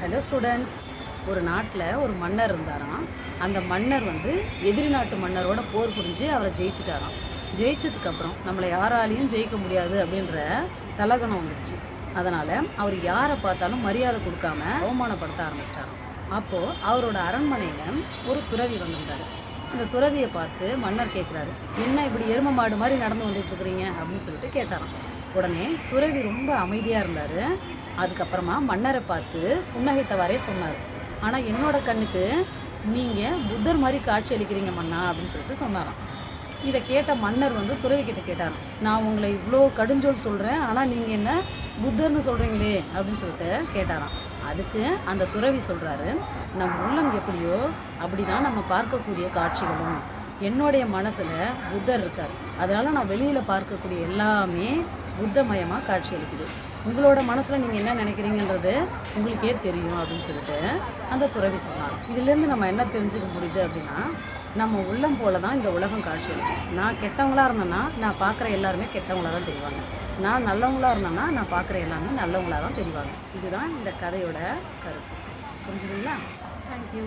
Hello students, ஒரு நாட்டில் ஒரு மன்னர் இருந்தாராம். அந்த மன்னர் எதிரி நாட்டு மன்னரோட போர் புரிஞ்சு அவரை ஜெயிச்சிட்டாராம். ஜெயிச்சதுக்கப்புறம் நம்மளை யாராலையும் ஜெயிக்க முடியாது அப்படின்ற தலகணம் வந்துருச்சு. அதனால் அவர் யாரை பார்த்தாலும் மரியாதை கொடுக்காம அவமானப்படுத்த ஆரம்பிச்சிட்டாராம். அப்போது அவரோட அரண்மனையில் ஒரு துறவி வந்திருந்தார். அந்த துறவியை பார்த்து மன்னர் கேட்குறாரு, என்ன இப்படி எரும மாடு மாதிரி நடந்து வந்துட்டு இருக்கிறீங்க அப்படின்னு சொல்லிட்டு கேட்டாராம். உடனே துறவி ரொம்ப அமைதியாக இருந்தார். அதுக்கப்புறமா மன்னரை பார்த்து புன்னகைத்தவாறே சொன்னார், ஆனால் என்னோட கண்ணுக்கு நீங்கள் புத்தர் மாதிரி காட்சி அளிக்கிறீங்க மன்னா அப்படின்னு சொல்லிட்டு சொன்னாராம். இதை கேட்ட மன்னர் துறவி கிட்ட கேட்டாராம், நான் உங்களை இவ்வளோ கடுஞ்சொல் சொல்கிறேன், ஆனால் நீங்கள் என்ன புத்தர்னு சொல்கிறீங்களே அப்படின்னு சொல்லிட்டு கேட்டாராம். அதுக்கு அந்த துறவி சொல்கிறாரு, நம் உள்ளம் எப்படியோ அப்படி தான் நம்ம பார்க்கக்கூடிய காட்சிகளும். என்னுடைய மனசில் புத்தர் இருக்கார், அதனால் நான் வெளியில் பார்க்கக்கூடிய எல்லாமே புத்தமயமாக காட்சி அளிக்குது. உங்களோட மனசில் நீங்கள் என்ன நினைக்கிறீங்கன்றது உங்களுக்கே தெரியும் அப்படின்னு சொல்லிட்டு அந்த துறவி சொன்னார். இதுலேருந்து நம்ம என்ன தெரிஞ்சுக்க முடியுது அப்படின்னா, நம்ம உள்ளம் போல தான் இந்த உலகம் காட்சி அளிக்கும். நான் கெட்டவங்களாக இருந்தேன்னா நான் பார்க்குற எல்லாருமே கெட்டவங்களாக தான் தெரிவாங்க. நான் நல்லவங்களாக இருந்தேன்னா நான் பார்க்குற எல்லாமே நல்லவங்களாக தான் தெரிவாங்க. இதுதான் இந்த கதையோட கருத்து. புரிஞ்சுதுங்களா? தேங்க்யூ.